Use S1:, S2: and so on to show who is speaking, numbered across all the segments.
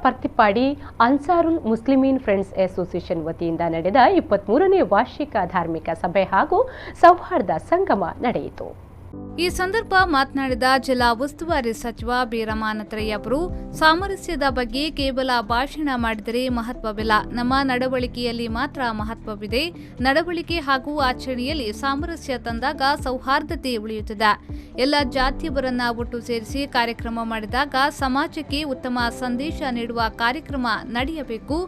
S1: ಪರ್ತಿಪ್ಪಾಡಿ ಅನ್ಸಾರುಲ್ Muslimeen friends association ವತಿಯಿಂದ ನಡೆದ 23ನೇ ವಾರ್ಷಿಕ ಧಾರ್ಮಿಕ ಸಭೆ ಹಾಗೂ ಸೌಹಾರ್ದ ಸಂಗಮ ನಡೆಯಿತು.
S2: ಈ ಸಂದರ್ಭ ಮಾತನಾಡಿದ ಜಿಲ್ಲಾ ಉಸ್ತುವಾರಿ ಸಚಿವ ಬಿ ರಮಾನಾಥರಯ್ಯ ಅವರು, ಸಾಮರಸ್ಯದ ಬಗ್ಗೆ ಕೇವಲ ಭಾಷಣ ಮಾಡಿದರೆ ಮಹತ್ವವಿಲ್ಲ, ನಮ್ಮ ನಡವಳಿಕೆಯಲ್ಲಿ ಮಾತ್ರ ಮಹತ್ವವಿದೆ. ನಡವಳಿಕೆ ಹಾಗೂ ಆಚರಣೆಯಲ್ಲಿ ಸಾಮರಸ್ಯ ತಂದಾಗ ಸೌಹಾರ್ದತೆ ಉಳಿಯುತ್ತದೆ. ಎಲ್ಲ ಜಾತಿಯವರನ್ನ ಒಟ್ಟು ಸೇರಿಸಿ ಕಾರ್ಯಕ್ರಮ ಮಾಡಿದಾಗ ಸಮಾಜಕ್ಕೆ ಉತ್ತಮ ಸಂದೇಶ ನೀಡುವ ಕಾರ್ಯಕ್ರಮ ನಡೆಯಬೇಕು.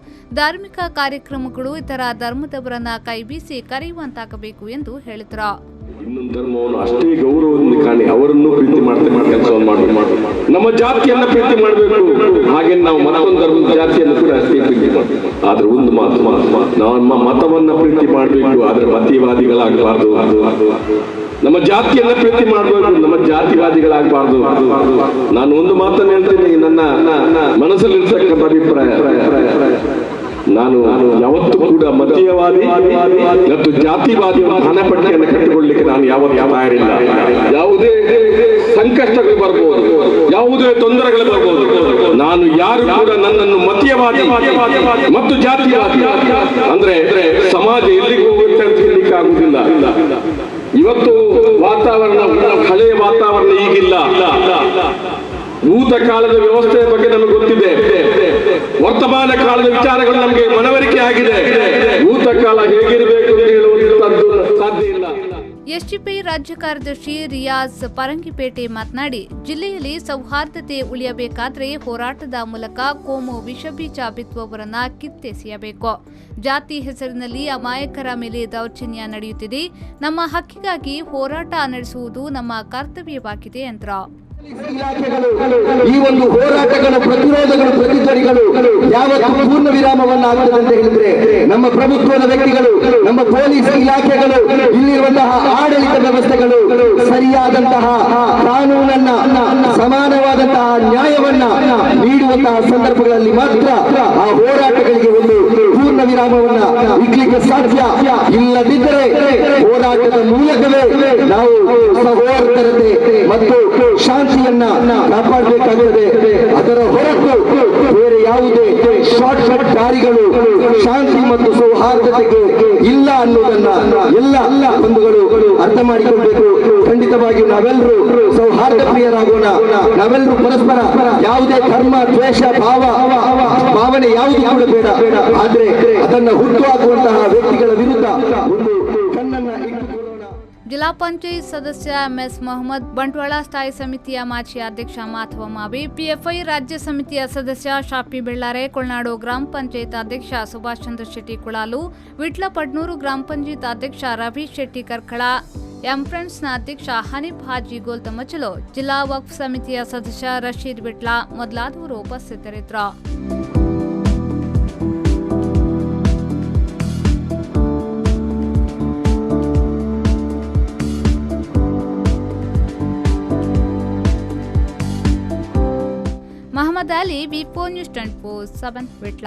S2: ಧಾರ್ಮಿಕ ಕಾರ್ಯಕ್ರಮಗಳು ಇತರ ಧರ್ಮದವರನ್ನ ಕೈಬೀಸಿ ಕರೆಯುವಂತಾಗಬೇಕು ಎಂದು ಹೇಳಿದರು.
S3: ಇನ್ನೊಂದು ಧರ್ಮವನ್ನು ಅಷ್ಟೇ ಗೌರವದಿಂದ ಕಾಣಿ, ಅವರನ್ನು ಪ್ರೀತಿ ಮಾಡ್ತೇನೆ ಕೆಲಸವನ್ನು ಮಾಡಬೇಕು. ನಮ್ಮ ಜಾತಿಯನ್ನು ಪ್ರೀತಿ ಮಾಡಬೇಕು, ಹಾಗೆ ನಾವು ಮತ್ತೊಂದು ಧರ್ಮದ ಜಾತಿಯನ್ನು ಕೂಡ ಅಷ್ಟೇ ಪ್ರೀತಿ ಮಾಡಬೇಕು. ಆದ್ರೆ ಒಂದು ಮಾತು, ನಮ್ಮ ಮತವನ್ನ ಪ್ರೀತಿ ಮಾಡಬೇಕು, ಆದ್ರೆ ಮತೀವಾದಿಗಳಾಗಬಾರ್ದು. ನಮ್ಮ ಜಾತಿಯನ್ನ ಪ್ರೀತಿ ಮಾಡಬೇಕು, ನಮ್ಮ ಜಾತಿವಾದಿಗಳಾಗಬಾರ್ದು. ನಾನು ಒಂದು ಮಾತನ್ನು ಹೇಳ್ತೀನಿ, ನನ್ನ ಮನಸ್ಸಲ್ಲಿರ್ತಕ್ಕಂಥ ಅಭಿಪ್ರಾಯ, ನಾನು ಯಾವತ್ತೂ ಕೂಡ ಮತೀಯವಾದಿ ಮತ್ತು ಜಾತಿವಾದಿ ಹಣಪಟ್ಟಿಯನ್ನು ಕಟ್ಟಿಕೊಳ್ಳಲಿಕ್ಕೆ ನಾನು ಯಾವತ್ತೂ ತಯಾರಿಲ್ಲ. ಯಾವುದೇ ಸಂಕಷ್ಟಗಳು ಬರ್ಬೋದು, ಯಾವುದೇ ತೊಂದರೆಗಳು ಬರ್ಬೋದು, ನಾನು ಯಾರು ಕೂಡ ನನ್ನನ್ನು ಮತೀಯವಾದಿ ಮತ್ತು ಜಾತಿವಾದಿ ಅಂದ್ರೆ ಸಮಾಜ ಎಲ್ಲಿಗೆ ಹೋಗುತ್ತೆ ಅಂತ ಹೇಳಲಿಕ್ಕೆ ಆಗುದಿಲ್ಲ. ಇವತ್ತು ವಾತಾವರಣ, ಹಳೆಯ ವಾತಾವರಣ ಈಗಿಲ್ಲ. ಭೂತ ಕಾಲದ ವ್ಯವಸ್ಥೆಯ ಬಗ್ಗೆ ನಮಗೆ ಗೊತ್ತಿದೆ, ವರ್ತಮಾನ ಕಾಲದ ವಿಚಾರಗಳು ನಮಗೆ ಮನವರಿಕೆ ಆಗಿದೆ. ಭೂತ ಕಾಲ ಹೇಗಿರಬೇಕು ಅಂತ ಹೇಳುವಂತದ್ದು ಸಾಧ್ಯ ಇಲ್ಲ.
S2: ಎಸ್ಡಿಪಿ ರಾಜ್ಯ ಕಾರ್ಯದರ್ಶಿ ರಿಯಾಜ್ ಪರಂಗಿಪೇಟೆ ಮಾತನಾಡಿ, ಜಿಲ್ಲೆಯಲ್ಲಿ ಸೌಹಾರ್ದತೆ ಉಳಿಯಬೇಕಾದ್ರೆ ಹೋರಾಟದ ಮೂಲಕ ಕೋಮು ವಿಷಬೀಜ ಬಿತ್ತುವವರನ್ನ ಕಿತ್ತೆಸೆಯಬೇಕು. ಜಾತಿ ಹೆಸರಿನಲ್ಲಿ ಅಮಾಯಕರ ಮೇಲೆ ದೌರ್ಜನ್ಯ ನಡೆಯುತ್ತಿದೆ. ನಮ್ಮ ಹಕ್ಕಿಗಾಗಿ ಹೋರಾಟ ನಡೆಸುವುದು ನಮ್ಮ ಕರ್ತವ್ಯವಾಗಿದೆ ಎಂದರು.
S4: ಈ ಒಂದು ಹೋರಾಟಗಳ ಪ್ರತಿರೋಧಗಳು, ಪ್ರತಿಧ್ವನಿಗಳು ಯಾವತ್ತು ಪೂರ್ಣ ವಿರಾಮವನ್ನು ಆಗುತ್ತದೆ ಅಂತ ಹೇಳಿದ್ರೆ, ನಮ್ಮ ಪ್ರಭುತ್ವದ ವ್ಯಕ್ತಿಗಳು, ನಮ್ಮ ಪೊಲೀಸ್ ಇಲಾಖೆಗಳು, ಇಲ್ಲಿರುವಂತಹ ಆಡಳಿತ ವ್ಯವಸ್ಥೆಗಳು ಸರಿಯಾದಂತಹ ಕಾನೂನನ್ನ, ಸಮಾನವಾದಂತಹ ನ್ಯಾಯವನ್ನ ನೀಡುವಂತಹ ಸಂದರ್ಭಗಳಲ್ಲಿ ಮಾತ್ರ ಆ ಹೋರಾಟಗಳಿಗೆ ಒಂದು ಪೂರ್ಣ ವಿರಾಮವನ್ನ ಇಡ್ಲಿಕ್ಕೆ ಸಾಧ್ಯ. ಇಲ್ಲದಿದ್ದರೆ ಹೋರಾಟದ ಮೂಲಕವೇ ನಾವು ಸಹೋದರತೆ ಮತ್ತು ಶಾಂತಿಯನ್ನ ಕಾಪಾಡಬೇಕಾಗುತ್ತದೆ. ಅದರ ಹೊರತು ಬೇರೆ ಯಾವುದೇ ಶಾರ್ಟ್ ಕಟ್ ದಾರಿಗಳು ಶಾಂತಿ ಮತ್ತು ಸೌಹಾರ್ದತೆಗೆ ಇಲ್ಲ ಅನ್ನೋದನ್ನ ಎಲ್ಲ ಬಂಧುಗಳು ಅರ್ಥ ಮಾಡಿಕೊಳ್ಬೇಕು. ಖಂಡಿತವಾಗಿಯೂ ನಾವೆಲ್ಲರೂ ಸೌಹಾರ್ದ ಪ್ರಿಯರಾಗೋಣ. ನಾವೆಲ್ಲರೂ ಪರಸ್ಪರ ಯಾವುದೇ ಧರ್ಮ, ದ್ವೇಷ, ಭಾವನೆ ಯಾವುದು ಕೂಡ ಬೇಡ. ಆದ್ರೆ ಅದನ್ನ ಹುಟ್ಟುಹಾಕುವಂತಹ ವ್ಯಕ್ತಿಗಳ ವಿರುದ್ಧ ಒಂದು ಕಣ್ಣನ್ನ ಇಟ್ಟುಕೊಳ್ಳೋಣ.
S2: ಜಿಲ್ಲಾ ಪಂಚಾಯತ್ ಸದಸ್ಯ ಎಂಎಸ್ ಮೊಹಮ್ಮದ್, ಬಂಟ್ವಾಳ ಸ್ಥಾಯಿ ಸಮಿತಿಯ ಮಾಜಿ ಅಧ್ಯಕ್ಷ ಮಾಧವ ಮಾವಿ, ಪಿಎಫ್ಐ ರಾಜ್ಯ ಸಮಿತಿಯ ಸದಸ್ಯ ಶಾಫಿ ಬೆಳ್ಳಾರೆ, ಕೊಳನಾಡು ಗ್ರಾಮ ಪಂಚಾಯತ್ ಅಧ್ಯಕ್ಷ ಸುಭಾಷ್ ಚಂದ್ರ ಶೆಟ್ಟಿ ಕುಳಾಲು, ವಿಟ್ಲ ಪಡ್ನೂರು ಗ್ರಾಮ ಪಂಚಾಯತ್ ಅಧ್ಯಕ್ಷ ರವಿ ಶೆಟ್ಟಿ ಕರ್ಕಳ, ಎಂ ಫ್ರೆಂಡ್ಸ್ನ ಅಧ್ಯಕ್ಷ ಹನೀಫ್ ಹಾಜಿ ಗೋಲ್ತಮಚಲು, ಜಿಲ್ಲಾ ವಕ್ಫ್ ಸಮಿತಿಯ ಸದಸ್ಯ ರಶೀದ್ ವಿಟ್ಲ ಮೊದಲಾದವರು ಉಪಸ್ಥಿತರಿದ್ದರು. ಮೊಹಮ್ಮದ್ ಅಲಿ, ವಿಪೋ ನ್ಯೂಸ್ 24/7 ವಿಟ್ಲ.